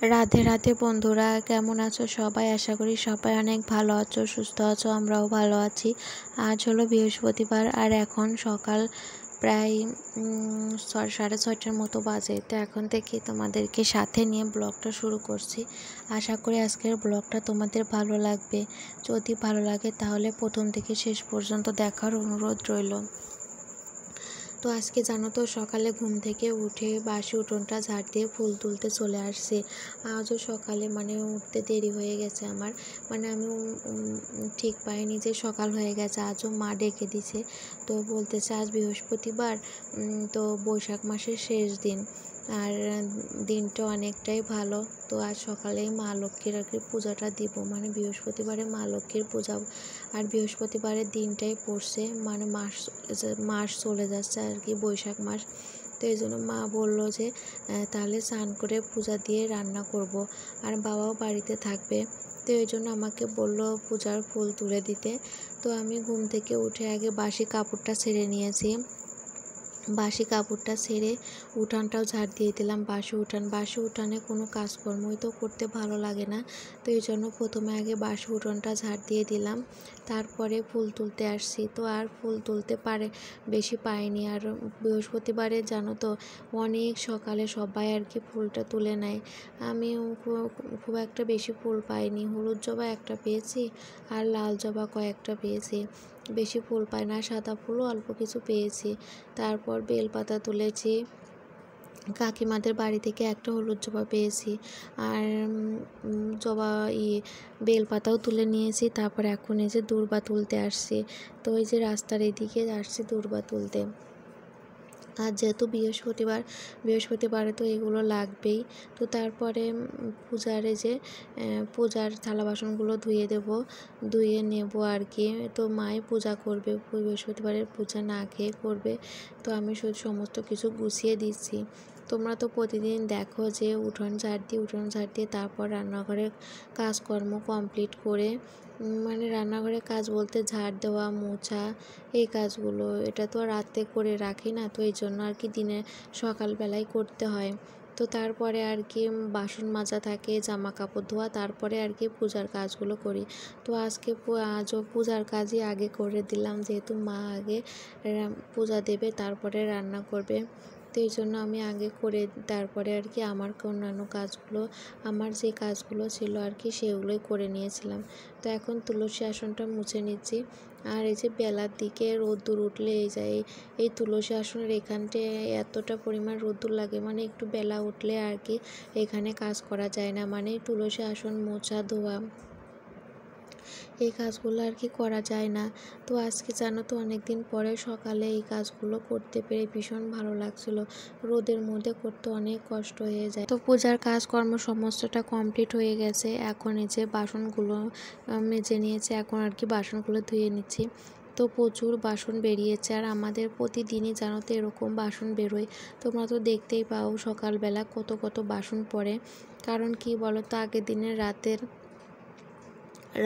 রাধে রাধে বন্ধুরা, কেমন আছো সবাই? আশা করি সবাই অনেক ভালো আছো, সুস্থ আছো। আমরাও ভালো আছি। আজ হলো বৃহস্পতিবার আর এখন সকাল প্রায় 6:30টার মতো বাজে। তো এখন থেকে তোমাদেরকে সাথে নিয়ে ব্লগটা শুরু করছি। আশা করি আজকের ব্লগটা তোমাদের ভালো লাগবে। যদি ভালো লাগে তাহলে প্রথম থেকে শেষ পর্যন্ত দেখার অনুরোধ রইল। তো আজকে জানো তো, সকালে ঘুম থেকে উঠে বাসি উঠোনটা ঝাড় দিয়ে ফুল তুলতে চলে আসছি। আজও সকালে উঠতে দেরি হয়ে গেছে আমার। আমি ঠিক পাইনি যে সকাল হয়ে গেছে। আজও মা ডেকে দিছে, তো বলতেছে আজ বৃহস্পতিবার, তো বৈশাখ মাসের শেষ দিন আর দিনটা অনেকটাই ভালো। তো আজ সকালেই মা লক্ষ্মীর আর কি পূজাটা দিব, বৃহস্পতিবারে মা লক্ষ্মীর পূজা। আর বৃহস্পতিবারের দিনটাই পড়ছে, মাস চলে যাচ্ছে আর কি, বৈশাখ মাস। তো এই জন্য মা বললো যে তাহলে স্নান করে পূজা দিয়ে রান্না করব। আর বাবাও বাড়িতে থাকবে, তো এই জন্য আমাকে বললো পূজার ফুল তুলে দিতে। তো আমি ঘুম থেকে উঠে আগে বাসি কাপড়টা ছেড়ে নিয়েছি। বাসি কাপড়টা ছেড়ে উঠানটাও ঝাড় দিয়ে দিলাম। বাসি উঠানে কোনো কাজকর্মই তো করতে ভালো লাগে না, তো এই জন্য প্রথমে আগে বাসি উঠানটা ঝাড় দিয়ে দিলাম। তারপরে ফুল তুলতে আসছি। তো আর ফুল তুলতে বেশি পাইনি। আর বৃহস্পতিবারে জানো তো, অনেক সকালে সবাই আর কি ফুলটা তুলে নেয়। আমি খুব একটা বেশি ফুল পাইনি। হলুদ জবা একটা পেয়েছি আর লাল জবা কয়েকটা পেয়েছি, বেশি ফুল পাই না। সাদা ফুলও অল্প কিছু পেয়েছি। তারপর বেলপাতা তুলেছি, কাকিমাদের বাড়ি থেকে একটা হলুদ জবা পেয়েছি। আর জবা বেলপাতাও তুলে নিয়েছি। তারপর এখন এই যে দূর্বা তুলতে আসছি। তো এই যে রাস্তার এদিকে আসছি দূর্বা তুলতে। আর যেহেতু বৃহস্পতিবারে তো এগুলো লাগবেই। তো তারপরে পূজার থালা বাসনগুলো ধুয়ে নেব আর কি। তো মাই পূজা করবে, বৃহস্পতিবারের পূজা না খেয়ে করবে। তো আমি সমস্ত কিছু গুছিয়ে দিচ্ছি। তোমরা তো প্রতিদিন দেখো যে উঠোন ঝাড় দিয়ে তারপর রান্নাঘরের কাজকর্ম কমপ্লিট করে, রান্নাঘরের কাজ বলতে ঝাড় দেওয়া, মোছা, এই কাজগুলো এটা তো রাতে করে রাখি না, তো এই জন্য আর কি দিনে সকালবেলায় করতে হয়। তো তারপরে আর কি বাসন মাজা থাকে, জামা কাপড় ধোয়া, তারপরে আর কি পূজার কাজগুলো করি। তো আজও পূজার কাজই আগে করে দিলাম, যেহেতু মা আগে পূজা দেবে তারপরে রান্না করবে। তো এই জন্য আমি আগে করে তারপরে আর কি আমার যে কাজগুলো ছিল আর কি সেগুলোই করে নিয়েছিলাম। তো এখন তুলসী আসনটা মুছে নিচ্ছি। আর এই যে বেলার দিকে রোদ্দুর উঠলে এই তুলসী আসনের এখানটায় এতটা পরিমাণ রোদ্দুর লাগে, একটু বেলা উঠলে আর কি এখানে কাজ করা যায় না। তুলসী আসন মোছা ধোয়া এই কাজগুলো আর কি করা যায় না। তো আজকে জানো তো, অনেকদিন পরে সকালে এই কাজগুলো করতে পেরে ভীষণ ভালো লাগছিল। রোদের মধ্যে করতে অনেক কষ্ট হয়ে যায়। তো পূজার কাজকর্ম সমস্তটা কমপ্লিট হয়ে গেছে। এখন এই যে বাসনগুলো মেজে নিয়েছে, এখন আর কি বাসনগুলো ধুয়ে নিচ্ছি। তো প্রচুর বাসন বেরিয়েছে, আর আমাদের প্রতিদিনই জানো তো এরকম বাসন বেরোয়। তোমরা তো দেখতেই পাও সকালবেলা কত কত বাসন পড়ে। কারণ কি বলো তো, আগের দিনের রাতের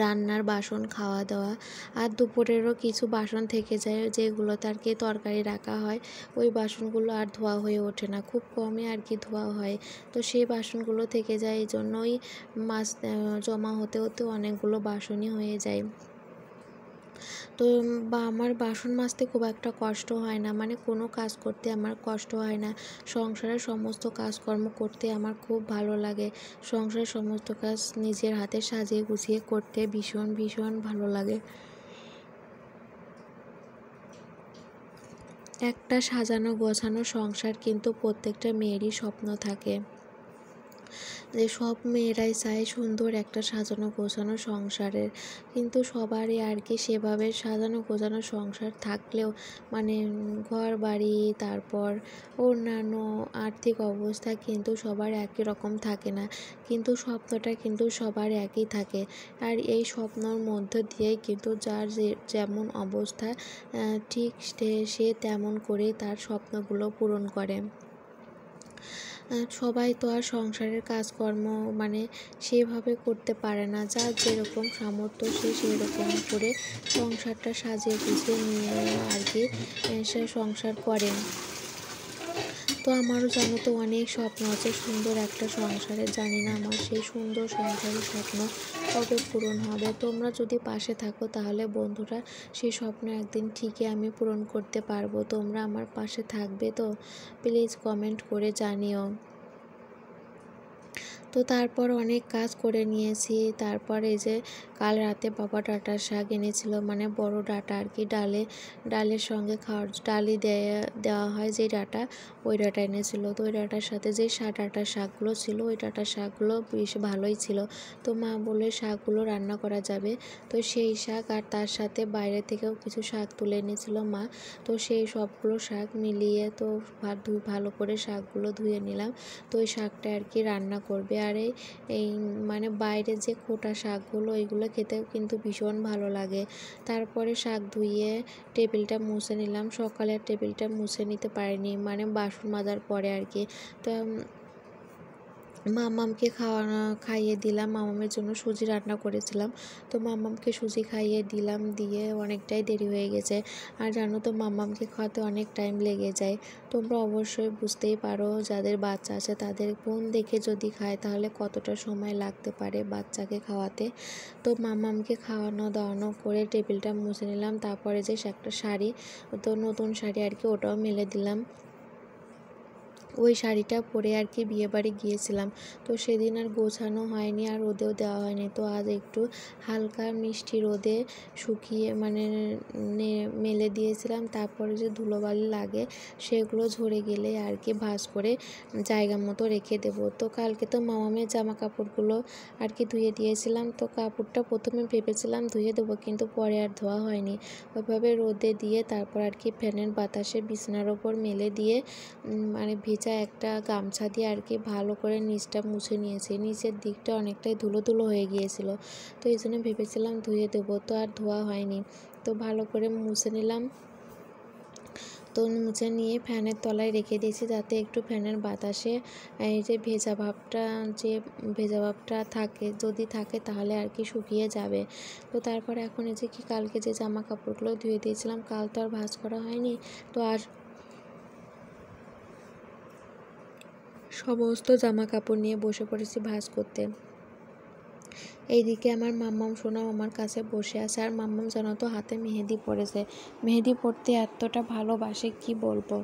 রান্নার বাসন, খাওয়া দাওয়া, আর দুপুরেরও কিছু বাসন থেকে যায়, যেগুলোতে আর কি তরকারি রাখা হয়। ওই বাসনগুলো আর ধোয়া হয়ে ওঠে না, খুব কমই আর কি ধোয়া হয়। তো সেই বাসনগুলো থেকে যায়, এই জন্যই মাছ জমা হতে হতে অনেকগুলো বাসনই হয়ে যায়। তো আমার বাসন মাজতে খুব একটা কষ্ট হয় না, কোনো কাজ করতে আমার কষ্ট হয় না। সংসারের সমস্ত কাজকর্ম করতে আমার খুব ভালো লাগে। সংসারের সমস্ত কাজ নিজের হাতে সাজিয়ে গুছিয়ে করতে ভীষণ ভীষণ ভালো লাগে। একটা সাজানো গোছানো সংসার কিন্তু প্রত্যেকটা মেয়েরই স্বপ্ন থাকে, যে সব মেয়েরাই চায় সুন্দর একটা সাজানো গোছানো সংসারের। কিন্তু সবারই আর কি সেভাবে সাজানো গোছানো সংসার থাকলেও ঘর বাড়ি, তারপর অন্যান্য আর্থিক অবস্থা কিন্তু সবার একই রকম থাকে না। কিন্তু স্বপ্নটা কিন্তু সবার একই থাকে। আর এই স্বপ্নর মধ্য দিয়েই কিন্তু যার যেমন অবস্থা, ঠিক সে তেমন করেই তার স্বপ্নগুলো পূরণ করে। সবাই তো আর সংসারের কাজকর্ম সেভাবে করতে পারে না। যার যেরকম সামর্থ্য সে সেরকম করে সংসারটা সাজিয়ে গুছিয়ে নিয়ে আর কি সে সংসার করে। তো আমারও জানো তো অনেক স্বপ্ন আছে সুন্দর একটা সংসারের, জানি না আমার সেই সুন্দর সংসারের স্বপ্ন কবে পূরণ হবে। তোমরা যদি পাশে থাকো তাহলে বন্ধুরা সেই স্বপ্ন একদিন ঠিকই আমি পূরণ করতে পারবো। তোমরা আমার পাশে থাকবে তো? প্লিজ কমেন্ট করে জানিও। তো তারপর অনেক কাজ করে নিয়েছি। তারপর এই যে কাল রাতে বাবা ডাঁটার শাক এনেছিল, মানে বড় ডাঁটা আর কি, ডালের সঙ্গে খাওয়ার ডালি দেওয়া হয় যে ডাঁটা, ওই ডাঁটা এনেছিল। তো ওই ডাঁটার সাথে যে ডাঁটার শাকগুলো ছিল, ওই ডাঁটার শাকগুলো বেশ ভালোই ছিল। তো মা বলে শাকগুলো রান্না করা যাবে। তো সেই শাক আর তার সাথে বাইরে থেকেও কিছু শাক তুলে এনেছিল মা। তো সেই সবগুলো শাক মিলিয়ে তো ভালো করে শাকগুলো ধুয়ে নিলাম। তো ওই শাকটা আর কি রান্না করবে। আর এই মানে বাইরে যে খোটা শাকগুলো, এগুলো খেতে কিন্তু ভীষণ ভালো লাগে। তারপরে শাক ধুয়ে টেবিলটা মুছে নিলাম। সকালের টেবিলটা মুছে নিতে পারিনি, মানে বাসন মাজার পরে আর কি। তো মামামকে খাইয়ে দিলাম। মামামের জন্য সুজি রান্না করেছিলাম, তো মামামকে সুজি খাইয়ে দিলাম, দিয়ে অনেকটাই দেরি হয়ে গেছে। আর জানো তো মামামকে খাওয়াতে অনেক টাইম লেগে যায়। তোমরা অবশ্যই বুঝতেই পারো, যাদের বাচ্চা আছে তাদের ফোন দেখে যদি খায় তাহলে কতটা সময় লাগতে পারে বাচ্চাকে খাওয়াতে। তো মামামকে খাওয়ানো দাওয়ানো করে টেবিলটা মুছে নিলাম। তারপরে যে একটা শাড়ি, তো নতুন শাড়ি আর কি, ওটাও মেলে দিলাম। ওই শাড়িটা পরে আর কি বিয়েবাড়ি গিয়েছিলাম। তো সেদিন আর গোছানো হয়নি, আর রোদেও দেওয়া হয়নি। তো আজ একটু হালকা মিষ্টি রোদে শুকিয়ে মানে মেলে দিয়েছিলাম। তারপরে যে ধুলোবালি লাগে সেগুলো ঝরে গেলে আর কি ভাঁজ করে জায়গা মতো রেখে দেব। তো কালকে তো মামামের জামা কাপড়গুলো আর কি ধুয়ে দিয়েছিলাম। তো কাপড়টা প্রথমে ভেবেছিলাম ধুয়ে দেবো, কিন্তু পরে আর ধোয়া হয়নি। ওইভাবে রোদে দিয়ে তারপর আর কি ফ্যানের বাতাসে বিছানার ওপর মেলে দিয়ে মানে ভেজা একটা গামছা দিয়ে আর কি ভালো করে নিচটা মুছে নিয়েছি। নিচের দিকটা অনেকটাই ধুলো ধুলো হয়ে গিয়েছিল। তো এই জন্য ভেবেছিলাম ধুয়ে দেবো, তো আর ধোয়া হয়নি। তো ভালো করে মুছে নিলাম। তো মুছে নিয়ে ফ্যানের তলায় রেখে দিয়েছি, যাতে একটু ফ্যানের বাতাসে এই যে ভেজা ভাবটা থাকে, যদি থাকে তাহলে আর কি শুকিয়ে যাবে। তো তারপর এখন এই যে কালকে যে জামা কাপড়গুলো ধুয়ে দিয়েছিলাম, কাল তো আর ভাঁজ করা হয়নি। তো আর সমস্ত জামা কাপড় নিয়ে বসে পড়েছি ভাঁজ করতে। এইদিকে আমার মাম্মাম সোনাও আমার কাছে বসে আছে। আর মাম্মাম জানো তো হাতে মেহেদি পড়েছে। মেহেদি পড়তে এতটা ভালোবাসে কি বলবো,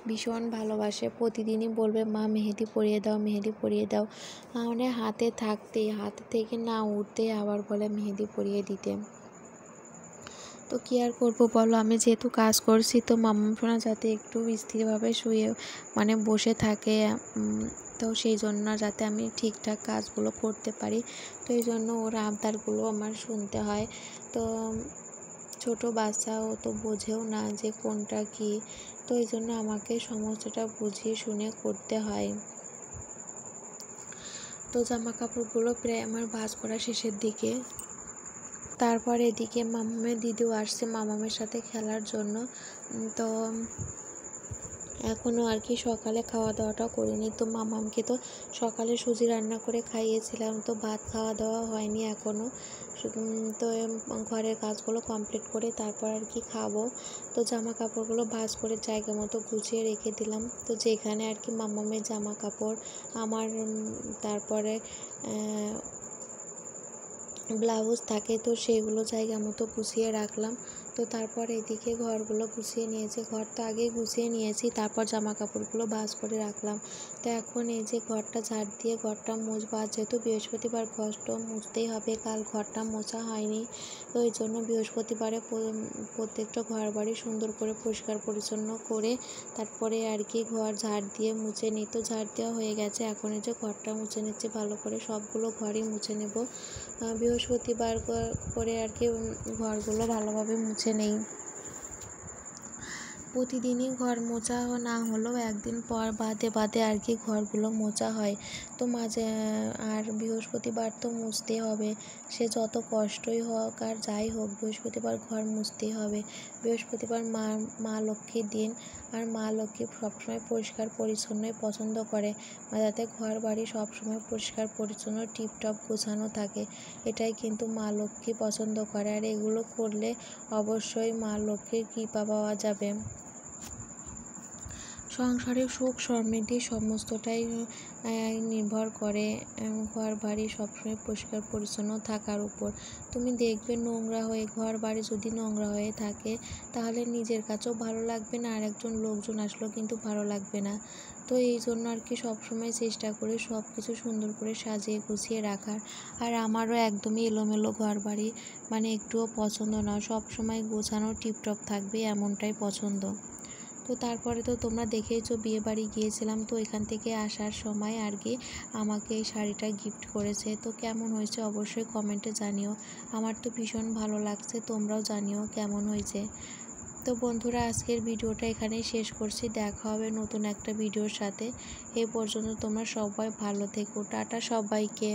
ভীষণ ভালোবাসে। প্রতিদিনই বলবে মা মেহেদি পরিয়ে দাও, মেহেদি পরিয়ে দাও। মানে হাতে থেকে না উঠতে আবার বলে মেহেদি পরিয়ে দিতে। তো কী আর করবো বলো, আমি যেহেতু কাজ করছি, তো মাম্মাম সোনা যাতে একটু স্থিরভাবে শুয়ে মানে বসে থাকে, তো সেই জন্য যাতে আমি ঠিকঠাক কাজগুলো করতে পারি, তো এই জন্য ওর আবদারগুলো আমার শুনতে হয়। তো ছোট বাচ্চা, ও তো বোঝেও না যে কোনটা কি, তো এই জন্য আমাকে সমস্তটা বুঝিয়ে শুনে করতে হয়। তো জামা কাপড়গুলো প্রায় আমার ভাঁজ করা শেষের দিকে। তারপর এদিকে মামামের দিদিও আসছে মামামের সাথে খেলার জন্য। তো এখনও আর কি সকালে খাওয়া দাওয়াটা করিনি। তো মামামকে তো সকালে সুজি রান্না করে খাইয়েছিলাম, তো ভাত খাওয়া দাওয়া হয়নি এখনও। তো ঘরের কাজগুলো কমপ্লিট করে তারপর আর কি খাবো। তো জামা কাপড়গুলো ভাঁজ করে জায়গা মতো গুছিয়ে রেখে দিলাম। তো যেখানে আর কি মামামের জামা কাপড়, আমার তারপরে ব্লাউজ থাকে, তো সেগুলো জায়গা মতো গুছিয়ে রাখলাম। তো তারপর এদিকে ঘরগুলো গুছিয়ে নিয়েছি, ঘর তো আগেই গুছিয়ে নিয়েছি, তারপর জামা কাপড়গুলো ভাঁজ করে রাখলাম। তো এখন এই যে ঘরটা ঝাড় দিয়ে ঘরটা মুছবো। আর যেহেতু বৃহস্পতিবার ঘরটা মুছতেই হবে, কাল ঘরটা মোছা হয়নি, তো এই জন্য বৃহস্পতিবারে প্রত্যেকটা ঘর বাড়ি সুন্দর করে পরিষ্কার পরিচ্ছন্ন করে তারপরে আর কি ঘর ঝাড় দিয়ে মুছে নিই। তো ঝাড় দেওয়া হয়ে গেছে, এখন এই যে ঘরটা মুছে নিচ্ছি ভালো করে, সবগুলো ঘরই মুছে নেব। বৃহস্পতিবার করে আর কি ঘরগুলো ভালোভাবে মুছে নেই। প্রতিদিনই ঘর মোছা না হলেও একদিন পর বাদে আর কি ঘরগুলো মোছা হয়। তো আর বৃহস্পতিবার তো মুছতেই হবে, সে যত কষ্টই হোক আর যাই হোক, বৃহস্পতিবার ঘর মুছতেই হবে। বৃহস্পতিবার মা লক্ষ্মীর দিন, আর মা লক্ষ্মী সবসময় পরিষ্কার পরিচ্ছন্নই পছন্দ করে, যাতে ঘর বাড়ি সবসময় পরিষ্কার পরিচ্ছন্ন টিপটপ গোছানো থাকে, এটাই কিন্তু মা লক্ষ্মী পছন্দ করে। আর এগুলো করলে অবশ্যই মা লক্ষ্মীর কৃপা পাওয়া যাবে। সংসারে সুখ সমৃদ্ধি সমস্তটাই নির্ভর করে ঘর বাড়ি সবসময় পরিষ্কার পরিচ্ছন্ন থাকার উপর। তুমি দেখবে নোংরা হয়ে ঘর বাড়ি যদি নোংরা হয়ে থাকে তাহলে নিজের কাছেও ভালো লাগবে না, আর একজন লোকজন আসলেও কিন্তু ভালো লাগবে না। তো এই জন্য আর কি সবসময় চেষ্টা করি সব কিছু সুন্দর করে সাজিয়ে গুছিয়ে রাখার। আর আমারও একদমই এলোমেলো ঘর বাড়ি মানে একটুও পছন্দ না, সব সময় গোছানো টিপটপ থাকবে এমনটাই পছন্দ। তো তারপরে তো তোমরা দেখেইছো বিয়ে বাড়ি গিয়েছিলাম, তো এখান থেকে আসার সময় আর কি আমাকে এই শাড়িটা গিফট করেছে। তো কেমন হয়েছে অবশ্যই কমেন্টে জানিও। আমার তো ভীষণ ভালো লাগছে, তোমরাও জানিও কেমন হয়েছে। তো বন্ধুরা আজকের ভিডিওটা এখানেই শেষ করছি, দেখা হবে নতুন একটা ভিডিওর সাথে। এ পর্যন্ত তোমরা সবাই ভালো থেকো, টাটা সবাইকে।